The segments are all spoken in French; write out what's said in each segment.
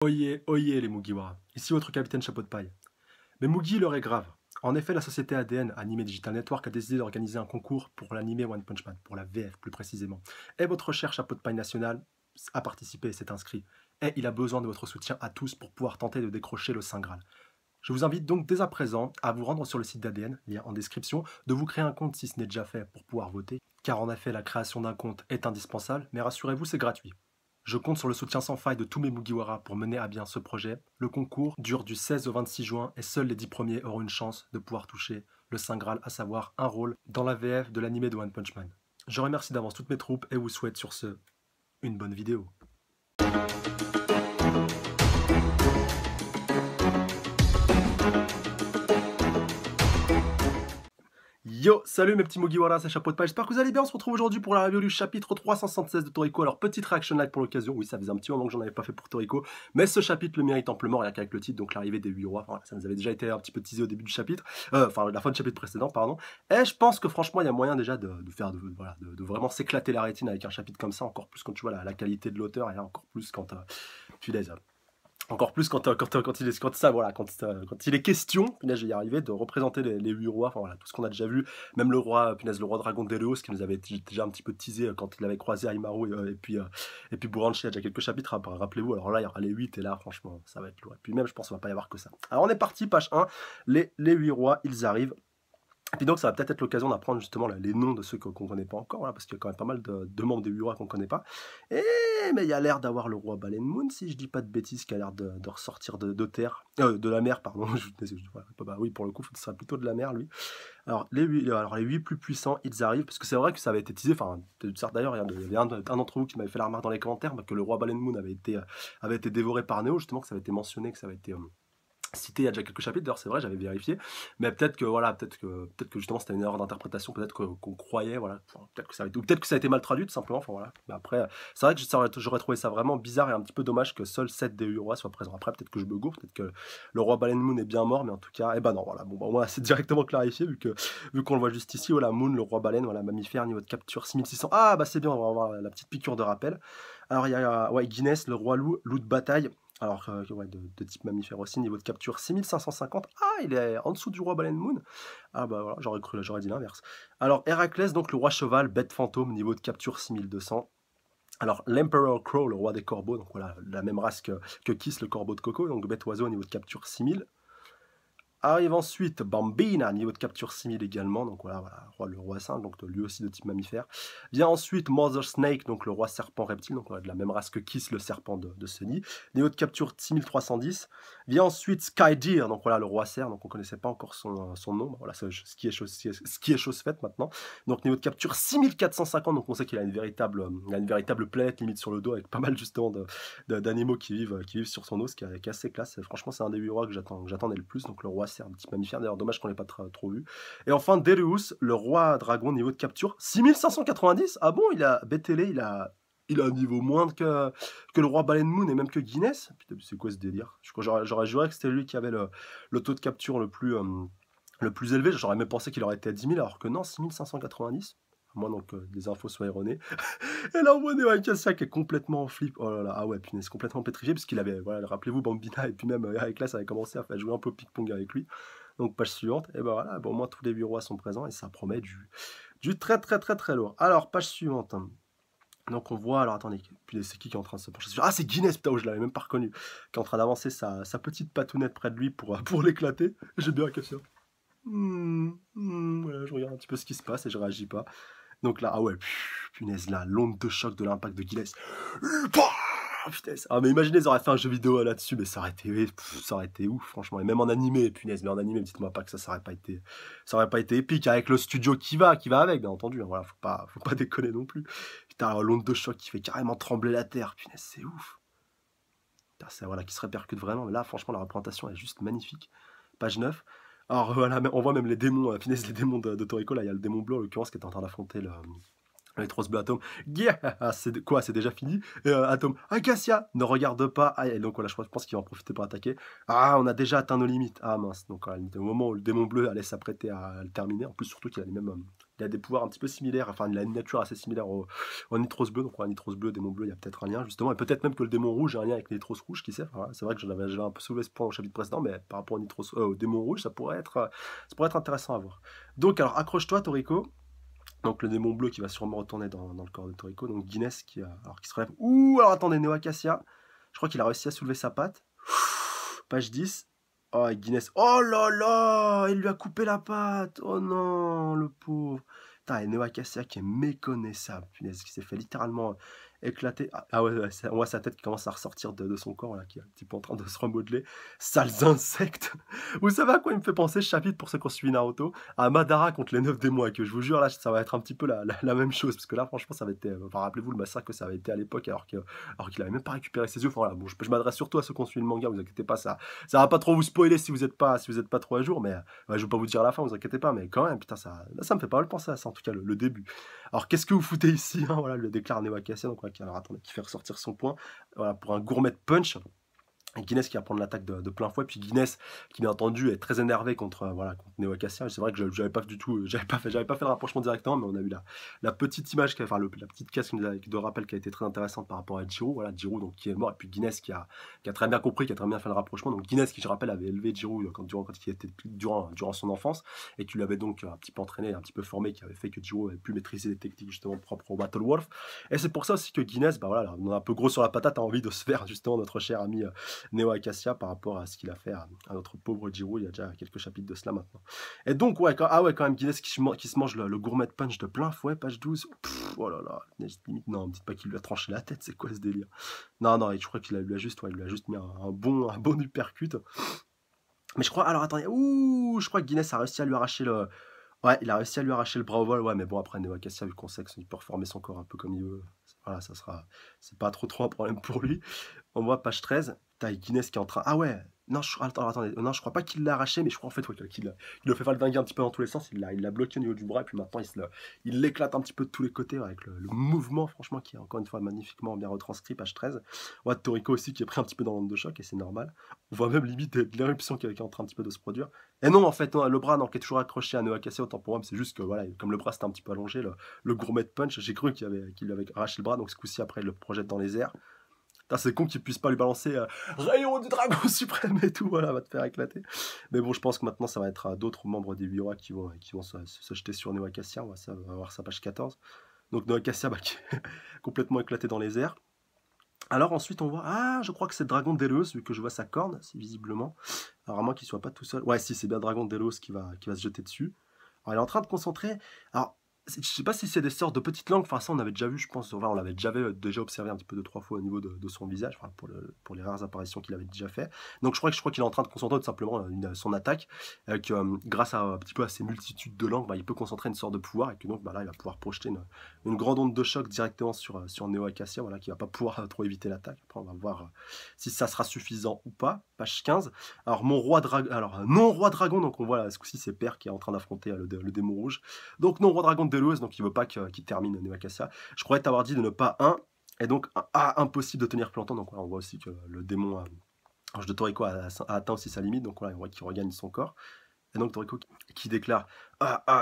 Oyez, oyez les Mugiwara, ici votre capitaine chapeau de paille. Mais Mugi, l'heure est grave. En effet, la société ADN, Anime Digital Network, a décidé d'organiser un concours pour l'anime One Punch Man, pour la VF plus précisément. Et votre cher chapeau de paille national a participé et s'est inscrit. Et il a besoin de votre soutien à tous pour pouvoir tenter de décrocher le Saint Graal. Je vous invite donc dès à présent à vous rendre sur le site d'ADN, lien en description, de vous créer un compte si ce n'est déjà fait pour pouvoir voter, car en effet la création d'un compte est indispensable, mais rassurez-vous c'est gratuit. Je compte sur le soutien sans faille de tous mes Mugiwara pour mener à bien ce projet. Le concours dure du 16 au 26 juin et seuls les 10 premiers auront une chance de pouvoir toucher le Saint Graal, à savoir un rôle dans la VF de l'animé de One Punch Man. Je remercie d'avance toutes mes troupes et vous souhaite sur ce une bonne vidéo. Yo, salut mes petits Mugiwara, c'est Chapeau de Paille, j'espère que vous allez bien, on se retrouve aujourd'hui pour la review du chapitre 376 de Toriko. Alors petite reaction live pour l'occasion, oui ça faisait un petit moment que j'en avais pas fait pour Toriko, mais ce chapitre le mérite amplement, rien qu'avec le titre, donc l'arrivée des 8 rois, enfin, ça nous avait déjà été un petit peu teasé au début du chapitre, enfin la fin du chapitre précédent, pardon, et je pense que franchement il y a moyen déjà de vraiment s'éclater la rétine avec un chapitre comme ça, encore plus quand tu vois la qualité de l'auteur, et encore plus quand tu les encore plus quand il est question, punaise, je vais y arriver, de représenter les 8 rois, enfin voilà, tout ce qu'on a déjà vu, même le roi, punaise, le roi dragon d'Eleos, qui nous avait déjà un petit peu teasé quand il avait croisé Aimaru et puis Buranchi il y a déjà quelques chapitres, hein, rappelez-vous, alors là il y aura les 8 et là franchement ça va être lourd. Et puis même je pense qu'il va pas y avoir que ça. Alors on est parti, page 1, les 8 rois, ils arrivent. Et puis donc ça va peut-être être l'occasion d'apprendre justement les noms de ceux qu'on ne connaît pas encore, voilà, parce qu'il y a quand même pas mal de membres des 8 rois qu'on ne connaît pas. Mais il y a l'air d'avoir le roi Baleine Moon, si je dis pas de bêtises, qui a l'air de ressortir de la mer, pardon. Oui, pour le coup, ce sera plutôt de la mer, lui. Alors les 8 plus puissants, ils arrivent, parce que c'est vrai que ça avait été teasé, enfin, d'ailleurs, il y avait un d'entre vous qui m'avait fait la remarque dans les commentaires, que le roi Baleine Moon avait été dévoré par Neo, justement, que ça avait été mentionné, que ça avait été cité il y a déjà quelques chapitres, d'ailleurs c'est vrai, j'avais vérifié, mais peut-être que justement c'était une erreur d'interprétation, peut-être qu'on croyait, voilà, peut-être que ça a été mal traduit tout simplement, enfin voilà. Mais après, c'est vrai que j'aurais trouvé ça vraiment bizarre et un petit peu dommage que seuls 7 des 8 rois soient présents. Après, peut-être que je me gourre, peut-être que le roi Baleine Moon est bien mort, mais en tout cas, non, voilà, bon, au moins c'est directement clarifié, vu qu'on le voit juste ici, voilà, Moon, le roi baleine, voilà, mammifère, niveau de capture 6600, ah bah c'est bien, on va avoir la petite piqûre de rappel. Alors il y a, ouais, Guinness, le roi loup, loup de bataille. Alors, ouais, de type mammifère aussi, niveau de capture 6550. Ah, il est en dessous du roi Baleine Moon. Ah bah voilà, j'aurais dit l'inverse. Alors, Héraclès, donc le roi cheval, bête fantôme, niveau de capture 6200. Alors, l'Emperor Crow, le roi des corbeaux, donc voilà, la même race que Kiss, le corbeau de coco, donc bête oiseau, niveau de capture 6000. Arrive ensuite Bambina, niveau de capture 6000 également, donc voilà, le roi singe, donc lui aussi de type mammifère. Vient ensuite Mother Snake, donc le roi serpent reptile, donc voilà, de la même race que Kiss, le serpent de Sunny, niveau de capture 6310. Vient ensuite Skydeer, donc voilà, le roi cerf, donc on ne connaissait pas encore son nom, voilà, ce qui est chose faite maintenant. Donc niveau de capture 6450, donc on sait qu'il a une véritable planète limite sur le dos, avec pas mal justement d'animaux qui vivent sur son os, qui est assez classe. Franchement, c'est un des 8 rois que j'attendais le plus, donc le roi c'est un petit mammifère, d'ailleurs dommage qu'on l'ait pas trop vu. Et enfin Darius, le roi dragon, niveau de capture 6590. Ah bon, il a BTL, il a un niveau moindre que le roi Baleine Moon et même que Guinness. Putain, c'est quoi ce délire? J'aurais juré que c'était lui qui avait le taux de capture le plus élevé. J'aurais même pensé qu'il aurait été à 10 000, alors que non, 6590. À moins donc que les infos soient erronées. Et là on voit Neo Acacia qui est complètement en flip. Oh là là, ah ouais, punaise, complètement pétrifié, parce qu'il avait, voilà, rappelez-vous, Bambina, et puis même Héraclès avait commencé à faire jouer un peu ping-pong avec lui. Donc page suivante, et ben voilà, bon, au moins tous les 8 rois sont présents, et ça promet du très très très très lourd. Alors, page suivante. Donc on voit, alors attendez, c'est qui est en train de se pencher sur... Ah, c'est Guinness, putain, je l'avais même pas reconnu, qui est en train d'avancer sa petite patounette près de lui pour l'éclater. J'ai bien Acacia. Voilà, je regarde un petit peu ce qui se passe et je réagis pas. Donc là, ah ouais, punaise, là, l'onde de choc de l'impact de Gilles. Punaise. Ah, mais imaginez, ils auraient fait un jeu vidéo là-dessus, mais ça aurait été ouf, franchement. Et même en animé, punaise, mais en animé, dites-moi pas que ça aurait pas été épique, avec le studio qui va avec, bien entendu. Hein, voilà, faut pas déconner non plus. Putain, l'onde de choc qui fait carrément trembler la terre, punaise, c'est ouf. Putain, c'est, voilà, qui se répercute vraiment. Mais là, franchement, la représentation est juste magnifique. Page 9. Alors voilà, on voit même les démons, les démons de Toriko, là, il y a le démon bleu, en l'occurrence, qui est en train d'affronter les trois bleus Atome. C'est quoi, c'est déjà fini. Atome, Acacia, ne regarde pas. Ah, et donc voilà, je pense qu'il va en profiter pour attaquer. Ah, on a déjà atteint nos limites. Ah mince, donc au moment où le démon bleu allait s'apprêter à le terminer, en plus surtout qu'il a les mêmes il a des pouvoirs un petit peu similaires, enfin il a une nature assez similaire au Nitros bleu, donc voilà, Nitros bleu, démon bleu, il y a peut-être un lien justement, et peut-être même que le démon rouge a un lien avec les Nitros rouge, qui sait, enfin, voilà, c'est vrai que j'avais un peu soulevé ce point au chapitre précédent, mais par rapport au démon rouge, ça pourrait être intéressant à voir. Donc alors accroche-toi Toriko, donc le démon bleu qui va sûrement retourner dans le corps de Toriko, donc Guinness qui se relève, ouh, alors attendez, Neo Acacia, je crois qu'il a réussi à soulever sa patte, page 10. Oh, et Guinness. Oh là là, il lui a coupé la patte. Oh non, le pauvre. Putain, et Neo Acacia qui est méconnaissable, punaise, qui s'est fait littéralement éclater. Ah ouais, ouais, on voit sa tête qui commence à ressortir de son corps, là, qui est un petit peu en train de se remodeler. Sales insectes. Vous savez à quoi il me fait penser ce chapitre pour ceux qui ont suivi Naruto? À Madara contre les 9 démons, et que je vous jure, là, ça va être un petit peu la même chose. Parce que là, franchement, ça va être. Enfin, rappelez-vous le massacre que ça avait été à l'époque, alors qu'il avait même pas récupéré ses yeux. Enfin, voilà, bon, je m'adresse surtout à ceux qui ont suivi le manga, vous inquiétez pas, ça va pas trop vous spoiler si vous êtes pas trop à jour, mais ouais, je vais pas vous dire à la fin, vous inquiétez pas, mais quand même, putain, ça me fait pas mal penser à ça, en tout cas, le début. Alors, qu'est-ce que vous foutez ici, hein, voilà, le déclare Neo Acacia, donc, alors, attendez, qui fait ressortir son point, voilà, pour un gourmet punch. Guinness qui va prendre l'attaque de plein fouet, puis Guinness qui bien entendu est très énervé contre Neo Acacia. C'est vrai que j'avais pas du tout, j'avais pas fait le rapprochement directement, mais on a eu la petite image, la petite caisse de rappel qui a été très intéressante par rapport à Jiro, voilà, Jiro donc qui est mort, et puis Guinness qui a très bien compris, qui a très bien fait le rapprochement. Donc Guinness qui, je rappelle, avait élevé Jiro quand il était durant son enfance, et qui lui avait donc un petit peu entraîné, un petit peu formé, qui avait fait que Jiro avait pu maîtriser les techniques justement propres au Battle Wolf. Et c'est pour ça aussi que Guinness, bah voilà, on a un peu gros sur la patate, a envie de se faire justement notre cher ami Neo Acacia par rapport à ce qu'il a fait à notre pauvre Jiro il y a déjà quelques chapitres de cela maintenant. Et donc, ouais, quand même, Guinness qui se mange le gourmet punch de plein fouet, page 12. Pff, oh là là, limite, non, me dites pas qu'il lui a tranché la tête, c'est quoi ce délire? Non, non, je crois qu'il lui a juste, ouais, il lui a juste mis un bon uppercut. Mais je crois, alors attendez, ouh, je crois que Guinness a réussi à lui arracher le. Ouais, il a réussi à lui arracher le bras au vol, ouais, mais bon, après, Neo Acacia, vu qu'on sait qu'il peut reformer son corps un peu comme il veut, voilà, c'est pas trop un problème pour lui. On voit page 13, t'as Guinness qui est en train. Ah ouais, non, attendez, non, je crois pas qu'il l'a arraché, mais je crois en fait ouais, qu'il le fait valdinguer un petit peu dans tous les sens. Il l'a bloqué au niveau du bras, et puis maintenant il l'éclate un petit peu de tous les côtés avec le mouvement, franchement, qui est encore une fois magnifiquement bien retranscrit, page 13. On voit Toriko aussi qui est pris un petit peu dans l'onde de choc, et c'est normal. On voit même limite de l'éruption qui est en train un petit peu de se produire. Et non, en fait, non, le bras qui est toujours accroché à Neo Acacia, autant pour moi, c'est juste que voilà, comme le bras c'était un petit peu allongé, le gourmet punch, j'ai cru qu'il lui avait arraché le bras, donc ce coup-ci, après, il le projette dans les airs. C'est con qu'il puisse pas lui balancer Rayon du Dragon Suprême et tout, voilà, va te faire éclater. Mais bon, je pense que maintenant, ça va être d'autres membres des Viora qui vont se jeter sur Neo Acacia. On va voir sa page 14. Donc Neo Acacia qui est complètement éclaté dans les airs. Alors ensuite, on voit, ah, je crois que c'est Dragon Delos, vu que je vois sa corne, c'est visiblement. Alors à moins qu'il soit pas tout seul. Ouais, si, c'est bien Dragon Delos qui va se jeter dessus. Alors il est en train de concentrer. Alors, je sais pas si c'est des sortes de petites langues, enfin ça on avait déjà vu, je pense, enfin, on l'avait déjà observé un petit peu 2-3 fois au niveau de son visage, enfin, pour les rares apparitions qu'il avait déjà fait. Donc je crois qu'il est en train de concentrer tout simplement son attaque, avec, grâce à un petit peu à ces multitudes de langues, bah, il peut concentrer une sorte de pouvoir, et que donc bah, là il va pouvoir projeter une grande onde de choc directement sur Neo Acacia, voilà, qui va pas pouvoir trop éviter l'attaque. Après on va voir si ça sera suffisant ou pas. Page 15. Alors non roi dragon, donc on voit ce coup-ci c'est Père qui est en train d'affronter le démon rouge. Donc non roi dragon de Delos, donc il veut pas qu'il termine Neo Acacia. Je croyais t'avoir dit de ne pas et donc impossible de tenir plus longtemps. Donc voilà, on voit aussi que le démon Ange de Toriko a atteint aussi sa limite, donc voilà, on voit qu'il regagne son corps. Et donc Toriko qui déclare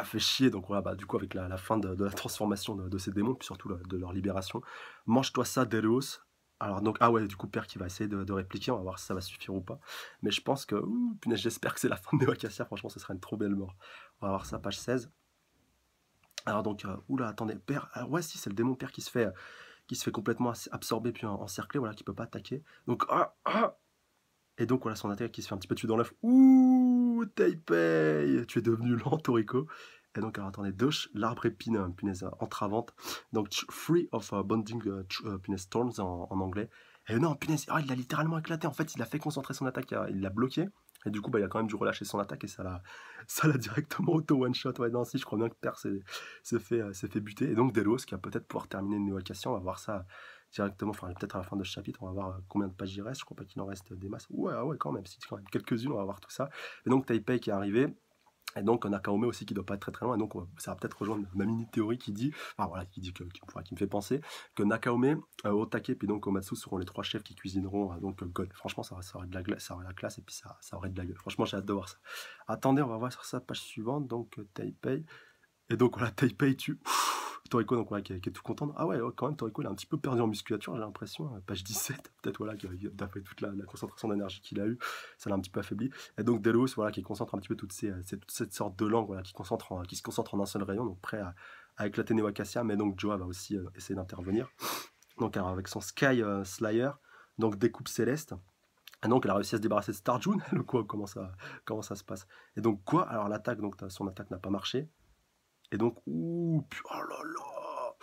fait chier, donc voilà, bah, du coup avec la fin de la transformation de ces démons, puis surtout de leur libération. Mange-toi ça, Delos. Alors donc, ah ouais, du coup, Père qui va essayer de répliquer, on va voir si ça va suffire ou pas. Mais je pense que, punaise, j'espère que c'est la fin de Neo Acacia, franchement, ce serait une trop belle mort. On va voir ça, page 16. Alors donc, oula, attendez, Père, alors ouais, si, c'est le démon Père qui se fait complètement absorber puis encercler, voilà, qui peut pas attaquer. Donc, et donc voilà son attaque qui se fait un petit peu tuer dans l'œuf. Ouh, Taipei, tu es devenu lent, Toriko. Et donc, alors attendez, Dosh, l'arbre épine, punaise, entravante. Donc, free of bonding, punaise, thorns en anglais. Et non, punaise, il l'a littéralement éclaté. En fait, il a fait concentrer son attaque, il l'a bloqué. Et du coup, bah, il a quand même dû relâcher son attaque et ça l'a directement auto one-shot. Ouais, non, si, je crois bien que Père s'est fait buter. Et donc, Delos qui va peut-être pouvoir terminer Neo Acacia. On va voir ça directement, enfin, peut-être à la fin de ce chapitre. On va voir combien de pages il reste. Je crois pas qu'il en reste des masses. Ouais, quand même, si, quand même quelques-unes, on va voir tout ça. Et donc, Taipei qui est arrivé. Et donc Nakaome aussi qui doit pas être très très loin, et donc ça va peut-être rejoindre ma mini théorie qui dit, enfin voilà, qui me fait penser que Nakaome, Otake puis donc Komatsu seront les trois chefs qui cuisineront donc God. Franchement ça aurait de la glace, ça aurait la classe et puis ça aurait de la gueule. Franchement j'ai hâte de voir ça. Attendez, on va voir sur sa page suivante, donc Taipei. Et donc voilà, Taipei tue Toriko, donc voilà, qui est tout content. Ah ouais, quand même, Toriko, il a un petit peu perdu en musculature, j'ai l'impression. Page 17, peut-être, voilà, d'après toute la concentration d'énergie qu'il a eue, ça l'a un petit peu affaibli. Et donc Delos, voilà, qui concentre un petit peu toute cette sorte de langue, voilà, qui se concentre en un seul rayon, donc prêt à éclater Neo Acacia. Mais donc Joa va aussi essayer d'intervenir. Donc alors, avec son Sky Slayer, donc découpe céleste. Et donc elle a réussi à se débarrasser de Starjun. Le quoi, comment ça se passe? Et donc quoi? Alors l'attaque, donc son attaque n'a pas marché. Et donc, ouh, oh là là!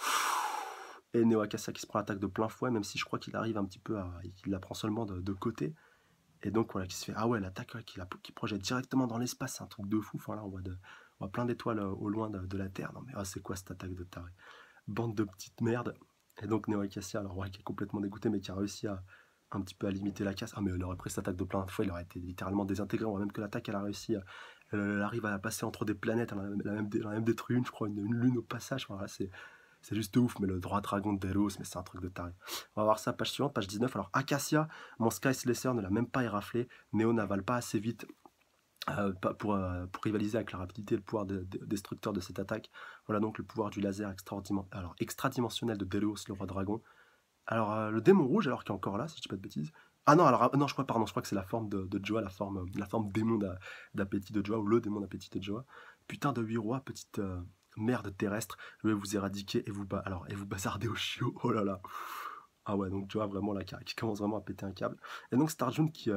Et Neo Acacia qui se prend l'attaque de plein fouet, même si je crois qu'il arrive un petit peu à. Il la prend seulement de côté. Et donc voilà, qui se fait. Ah ouais, l'attaque ouais, qui projette directement dans l'espace, c'est un truc de fou. Enfin là, on voit plein d'étoiles au loin de la Terre. Non mais c'est quoi cette attaque de taré? Bande de petites merdes. Et donc Neo Acacia, alors ouais, qui est complètement dégoûté, mais qui a réussi à un petit peu à limiter la casse. Ah mais il aurait pris cette attaque de plein fouet, il aurait été littéralement désintégré. On voit même que l'attaque, elle a réussi. Elle arrive à passer entre des planètes, elle a même détruit une, je crois, une lune au passage. Voilà, c'est juste ouf, mais le droit dragon de Delos, mais c'est un truc de taré. On va voir ça, page suivante, page 19. Alors, Acacia, mon Sky Slasher ne l'a même pas éraflé. Néo n'avale pas assez vite pour rivaliser avec la rapidité et le pouvoir destructeur de cette attaque. Voilà donc le pouvoir du laser extradimensionnel de Delos, le roi dragon. Alors, le démon rouge, alors qu'il est encore là, si je dis pas de bêtises. Ah non, alors, non, je crois que c'est la forme de Joa, la forme démon d'appétit de Joa, ou le démon d'appétit de Joa. Putain de 8 rois, petite merde terrestre, je vais vous éradiquer et et vous bazarder au chiot, oh là là. Ah ouais, donc Joa vraiment là, qui commence vraiment à péter un câble. Et donc Starjun qui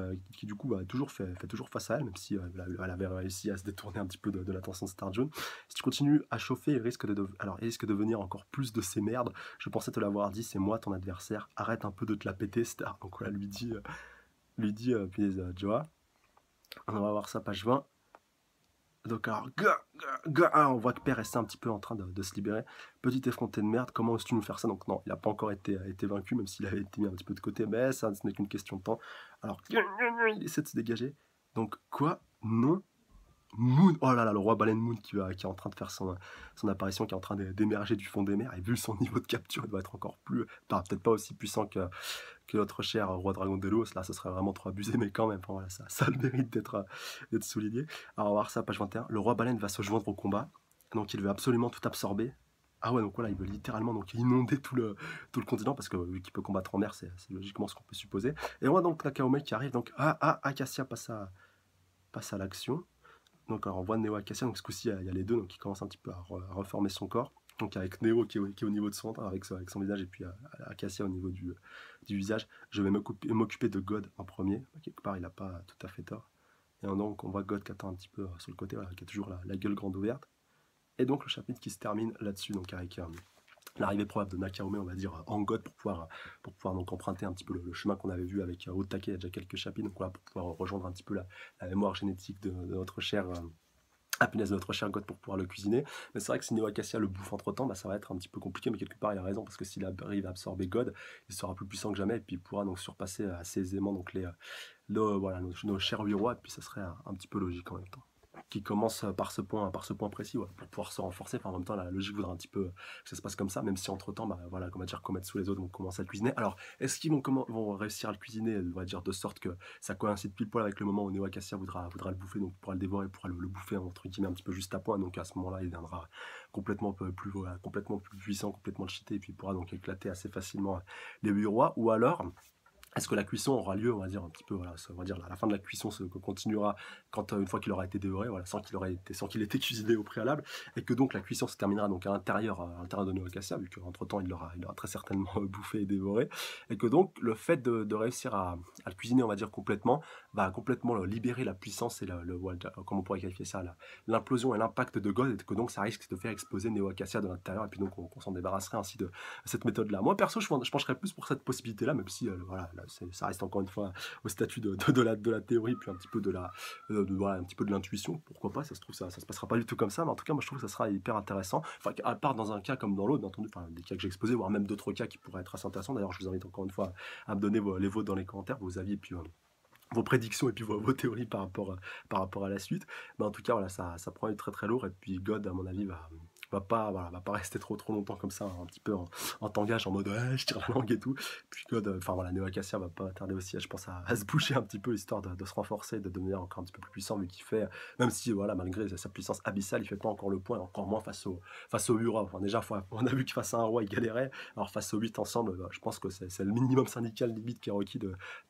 du coup fait toujours face à elle, même si elle avait réussi à se détourner un petit peu de l'attention de Starjun. Si tu continues à chauffer, il risque de venir encore plus de ces merdes. Je pensais te l'avoir dit, c'est moi ton adversaire. Arrête un peu de te la péter, Star. Donc voilà, puis Joa. On va voir ça, page 20. Donc alors, on voit que Père est un petit peu en train de se libérer. Petit effronté de merde, comment oses-tu nous faire ça? Donc non, il n'a pas encore été vaincu, même s'il avait été mis un petit peu de côté, mais ça, ce n'est qu'une question de temps. Alors, il essaie de se dégager. Donc quoi? Non. Moon, oh là là, le roi baleine Moon qui est en train de faire son apparition, qui est en train d'émerger du fond des mers, et vu son niveau de capture, il doit être encore plus, peut-être pas aussi puissant que notre cher roi dragon de l'os, là ce serait vraiment trop abusé, mais quand même, enfin, voilà, ça a le mérite d'être souligné. Alors on va voir ça, page 21, le roi baleine va se joindre au combat, donc il veut absolument tout absorber. Ah ouais, donc voilà, il veut littéralement donc inonder tout le continent, parce que vu qu'il peut combattre en mer, c'est logiquement ce qu'on peut supposer. Et on voit donc Nakaome qui arrive, donc Acacia passe à l'action. Donc alors, on voit Neo Acacia, donc ce coup-ci il y a les deux, donc il commence un petit peu à reformer son corps. Donc avec Neo qui est au niveau de son ventre, avec son visage, et puis Acacia au niveau du visage. Je vais m'occuper de God en premier. Quelque part, il n'a pas tout à fait tort. Et donc on voit God qui attend un petit peu sur le côté, voilà, qui a toujours la gueule grande ouverte. Et donc le chapitre qui se termine là-dessus, donc avec l'arrivée probable de Nakaome, on va dire, en God pour pouvoir donc emprunter un petit peu le chemin qu'on avait vu avec Otake il y a déjà quelques chapitres, donc voilà, pour pouvoir rejoindre un petit peu la mémoire génétique de notre cher punaise, de notre cher God pour pouvoir le cuisiner. Mais c'est vrai que si Neo Acacia le bouffe entre temps, ça va être un petit peu compliqué, mais quelque part il a raison, parce que s'il arrive à absorber God, il sera plus puissant que jamais, et puis il pourra donc surpasser assez aisément donc nos chers 8 rois, et puis ça serait un petit peu logique en même temps. Qui commence par ce point précis, ouais, pour pouvoir se renforcer. Enfin, en même temps, la logique voudrait un petit peu que ça se passe comme ça, même si entre temps, voilà, comment dire, Komatsu et les autres vont commencer à le cuisiner. Alors, est-ce qu'ils vont réussir à le cuisiner, on va dire, de sorte que ça coïncide pile poil avec le moment où Neo Acacia voudra le bouffer, donc pourra le dévorer, pourra le bouffer entre guillemets un petit peu juste à point. Donc à ce moment-là, il deviendra complètement plus puissant, complètement cheaté, et puis il pourra donc éclater assez facilement les 8 rois. Ou alors, est-ce que la cuisson aura lieu, on va dire un petit peu, voilà, on va dire la fin de la cuisson continuera quand une fois qu'il aura été dévoré, voilà, sans qu'il ait été cuisiné au préalable, et que donc la cuisson se terminera donc à l'intérieur de Neo Acacia, vu qu'entre temps il l'aura très certainement bouffé et dévoré, et que donc le fait de réussir à le cuisiner, on va dire complètement, va complètement libérer la puissance et comment on pourrait qualifier ça, l'implosion et l'impact de God, et que donc ça risque de faire exploser Neo Acacia de l'intérieur, et puis donc on s'en débarrasserait ainsi de cette méthode-là. Moi perso, je pencherais plus pour cette possibilité-là, même si voilà. Ça reste encore une fois au statut de la théorie, puis un petit peu un petit peu de l'intuition. Pourquoi pas, ça se trouve, ça se passera pas du tout comme ça, mais en tout cas, moi je trouve que ça sera hyper intéressant. Enfin, à part dans un cas comme dans l'autre, bien entendu, des cas que j'ai exposés, voire même d'autres cas qui pourraient être assez intéressants. D'ailleurs, je vous invite encore une fois à me donner les vôtres dans les commentaires, vos avis, et puis vos prédictions et puis vos théories par rapport à la suite. Mais en tout cas, voilà, ça prend très très lourd, et puis God, à mon avis, voilà, va pas rester trop longtemps comme ça, un petit peu en tangage, en mode ouais, je tire la langue et tout. Puis enfin voilà, Neo Acacia va pas tarder aussi, je pense, à se bouger un petit peu, histoire de se renforcer, de devenir encore un petit peu plus puissant, vu qu'il fait, même si voilà, malgré sa puissance abyssale, il fait pas encore le point, encore moins face au Ura. Enfin, déjà, on a vu que face à un roi, il galérait, alors face aux 8 ensemble, je pense que c'est le minimum syndical limite qui est requis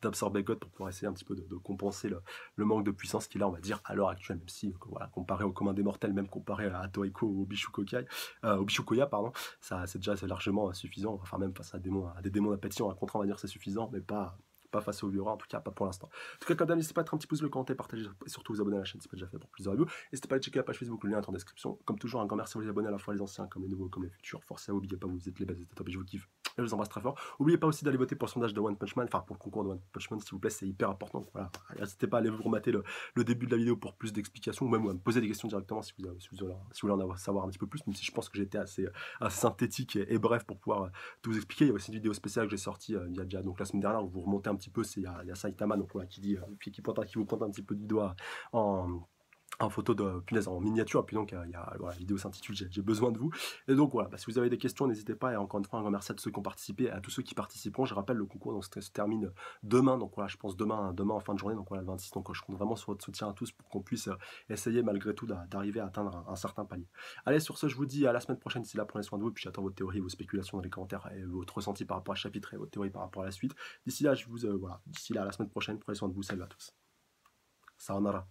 d'absorber God pour pouvoir essayer un petit peu de compenser le manque de puissance qu'il a, on va dire, à l'heure actuelle, même si, voilà, comparé au commun des mortels, même comparé à Toriko ou au Bishukoya, pardon, ça c'est déjà largement suffisant, enfin même face à des démons d'appétition, un contre on va dire c'est suffisant, mais pas face au Viora, en tout cas pas pour l'instant. En tout cas, comme d'hab, n'hésitez pas à mettre un petit pouce bleu, commenter, partager et surtout vous abonner à la chaîne si ce n'est pas déjà fait pour plus de reviews. N'hésitez pas à aller checker la page Facebook, le lien est en description. Comme toujours, un grand merci à vous abonnés, à la fois les anciens, comme les nouveaux, comme les futurs. Forcez à vous, n'oubliez pas, vous êtes les bases, vous êtes top et je vous kiffe. Et je vous embrasse très fort. N'oubliez pas aussi d'aller voter pour le sondage de One Punch Man, enfin pour le concours de One Punch Man, s'il vous plaît, c'est hyper important. Voilà. N'hésitez pas à aller vous remater le début de la vidéo pour plus d'explications, ou même à me poser des questions directement si vous voulez en savoir un petit peu plus, même si je pense que j'étais assez synthétique et bref pour pouvoir tout vous expliquer. Il y a aussi une vidéo spéciale que j'ai sortie il y a déjà donc la semaine dernière où vous remontez un petit peu, il y a Saitama donc, voilà, qui dit, qui vous pointe un petit peu du doigt en photo de punaise, en miniature, puis donc voilà, la vidéo s'intitule J'ai besoin de vous. Et donc voilà, si vous avez des questions, n'hésitez pas, et encore une fois un grand merci à tous ceux qui ont participé et à tous ceux qui participeront. Je rappelle, le concours donc, se termine demain, donc voilà, je pense demain en fin de journée, donc voilà, le 26, donc je compte vraiment sur votre soutien à tous pour qu'on puisse essayer malgré tout d'arriver à atteindre un certain palier. Allez, sur ce, je vous dis à la semaine prochaine, d'ici là, prenez soin de vous, puis j'attends vos théories, vos spéculations dans les commentaires, et votre ressenti par rapport à ce chapitre et votre théorie par rapport à la suite. D'ici là, voilà, d'ici là, à la semaine prochaine, prenez soin de vous, salut à tous. Sayonara.